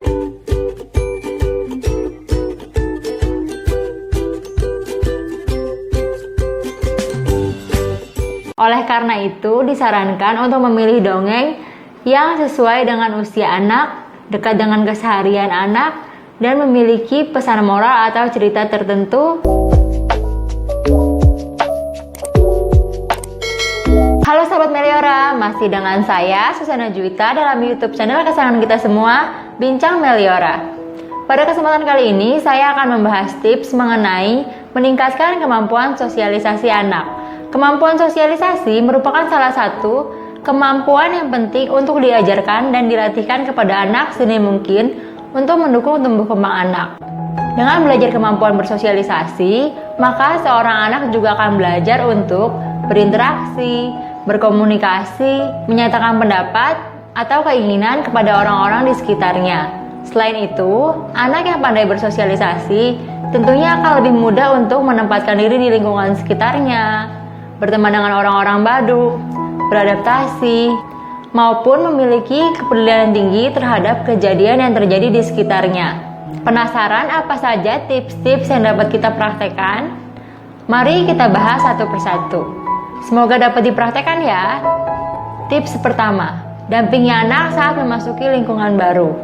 Oleh karena itu, disarankan untuk memilih dongeng yang sesuai dengan usia anak, dekat dengan keseharian anak, dan memiliki pesan moral atau cerita tertentu. Halo sahabat Meliora, masih dengan saya Susana Juwita dalam YouTube channel kesayangan kita semua, Bincang Meliora. Pada kesempatan kali ini, saya akan membahas tips mengenai meningkatkan kemampuan sosialisasi anak. Kemampuan sosialisasi merupakan salah satu kemampuan yang penting untuk diajarkan dan dilatihkan kepada anak sedini mungkin untuk mendukung tumbuh kembang anak. Dengan belajar kemampuan bersosialisasi, maka seorang anak juga akan belajar untuk berinteraksi, berkomunikasi, menyatakan pendapat atau keinginan kepada orang-orang di sekitarnya. Selain itu, anak yang pandai bersosialisasi tentunya akan lebih mudah untuk menempatkan diri di lingkungan sekitarnya, berteman dengan orang-orang baru, beradaptasi, maupun memiliki kepedulian tinggi terhadap kejadian yang terjadi di sekitarnya. Penasaran apa saja tips-tips yang dapat kita praktekkan? Mari kita bahas satu persatu. Semoga dapat dipraktekkan ya. Tips pertama, dampingi anak saat memasuki lingkungan baru.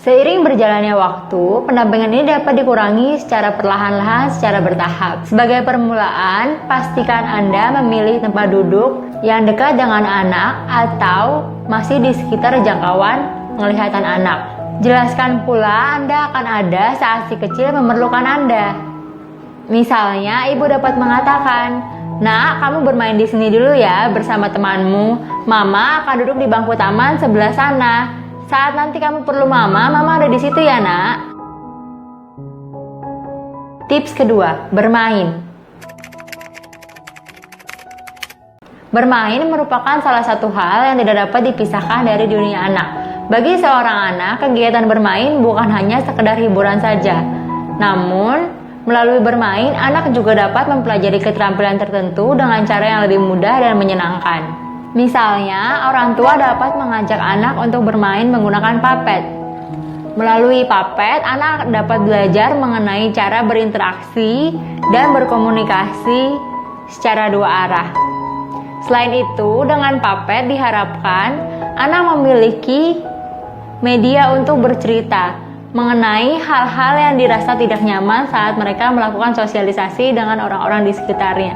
Seiring berjalannya waktu, pendampingan ini dapat dikurangi secara perlahan-lahan secara bertahap. Sebagai permulaan, pastikan Anda memilih tempat duduk yang dekat dengan anak atau masih di sekitar jangkauan penglihatan anak. Jelaskan pula Anda akan ada saat si kecil memerlukan Anda. Misalnya, ibu dapat mengatakan, "Nak, kamu bermain di sini dulu ya bersama temanmu. Mama akan duduk di bangku taman sebelah sana. Saat nanti kamu perlu mama ada di situ ya, Nak." Tips kedua, bermain. Bermain merupakan salah satu hal yang tidak dapat dipisahkan dari dunia anak. Bagi seorang anak, kegiatan bermain bukan hanya sekedar hiburan saja. Namun, melalui bermain, anak juga dapat mempelajari keterampilan tertentu dengan cara yang lebih mudah dan menyenangkan. Misalnya, orang tua dapat mengajak anak untuk bermain menggunakan papet. Melalui papet, anak dapat belajar mengenai cara berinteraksi dan berkomunikasi secara dua arah. Selain itu, dengan papet diharapkan anak memiliki media untuk bercerita mengenai hal-hal yang dirasa tidak nyaman saat mereka melakukan sosialisasi dengan orang-orang di sekitarnya.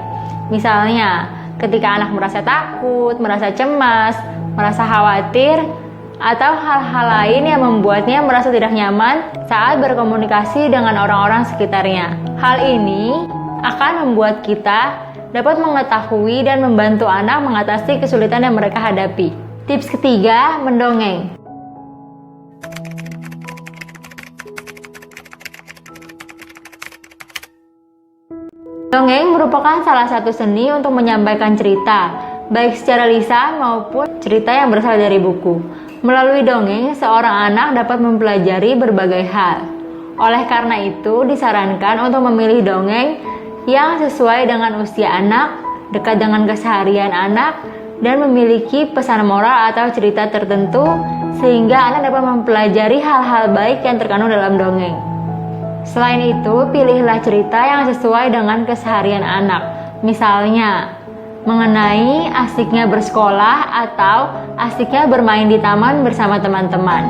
Misalnya, ketika anak merasa takut, merasa cemas, merasa khawatir, atau hal-hal lain yang membuatnya merasa tidak nyaman saat berkomunikasi dengan orang-orang sekitarnya. Hal ini akan membuat kita dapat mengetahui dan membantu anak mengatasi kesulitan yang mereka hadapi. Tips ketiga, mendongeng. Dongeng merupakan salah satu seni untuk menyampaikan cerita, baik secara lisan maupun cerita yang berasal dari buku. Melalui dongeng, seorang anak dapat mempelajari berbagai hal. Oleh karena itu, disarankan untuk memilih dongeng yang sesuai dengan usia anak, dekat dengan keseharian anak, dan memiliki pesan moral atau cerita tertentu, sehingga anak dapat mempelajari hal-hal baik yang terkandung dalam dongeng. Selain itu, pilihlah cerita yang sesuai dengan keseharian anak. Misalnya, mengenai asiknya bersekolah atau asiknya bermain di taman bersama teman-teman.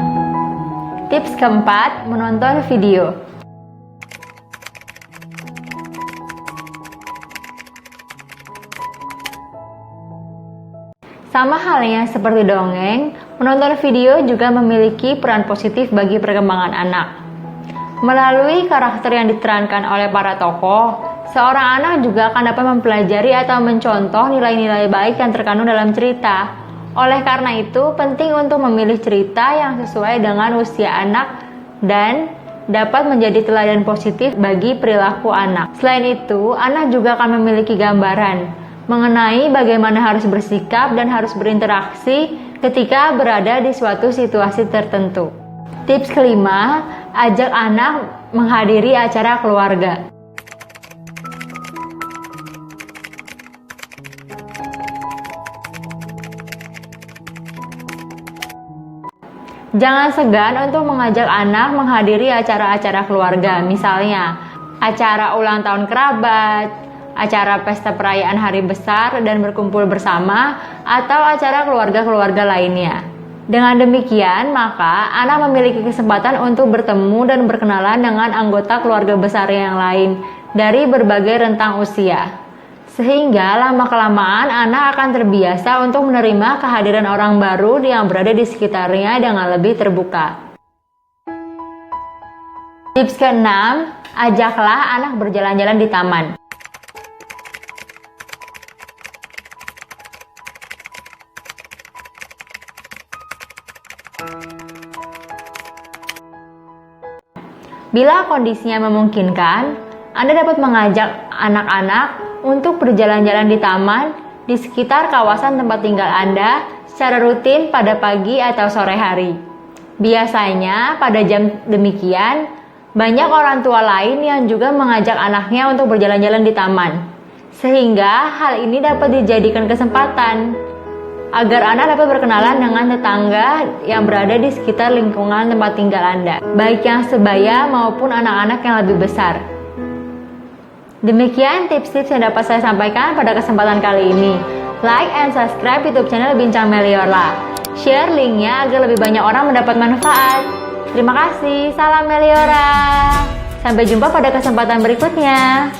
Tips keempat, menonton video. Sama halnya seperti dongeng, menonton video juga memiliki peran positif bagi perkembangan anak. Melalui karakter yang diterankan oleh para tokoh, seorang anak juga akan dapat mempelajari atau mencontoh nilai-nilai baik yang terkandung dalam cerita. Oleh karena itu, penting untuk memilih cerita yang sesuai dengan usia anak dan dapat menjadi teladan positif bagi perilaku anak. Selain itu, anak juga akan memiliki gambaran mengenai bagaimana harus bersikap dan harus berinteraksi ketika berada di suatu situasi tertentu. Tips kelima, ajak anak menghadiri acara keluarga. Jangan segan untuk mengajak anak menghadiri acara-acara keluarga, misalnya acara ulang tahun kerabat, acara pesta perayaan hari besar dan berkumpul bersama, atau acara keluarga-keluarga lainnya. Dengan demikian, maka anak memiliki kesempatan untuk bertemu dan berkenalan dengan anggota keluarga besar yang lain dari berbagai rentang usia. Sehingga lama-kelamaan anak akan terbiasa untuk menerima kehadiran orang baru yang berada di sekitarnya dengan lebih terbuka. Tips ke-6, ajaklah anak berjalan-jalan di taman. Bila kondisinya memungkinkan, Anda dapat mengajak anak-anak untuk berjalan-jalan di taman di sekitar kawasan tempat tinggal Anda secara rutin pada pagi atau sore hari. Biasanya pada jam demikian, banyak orang tua lain yang juga mengajak anaknya untuk berjalan-jalan di taman. Sehingga hal ini dapat dijadikan kesempatan agar anak dapat berkenalan dengan tetangga yang berada di sekitar lingkungan tempat tinggal Anda, baik yang sebaya maupun anak-anak yang lebih besar. Demikian tips-tips yang dapat saya sampaikan pada kesempatan kali ini. Like and subscribe YouTube channel Bincang Meliora. Share linknya agar lebih banyak orang mendapat manfaat. Terima kasih, salam Meliora. Sampai jumpa pada kesempatan berikutnya.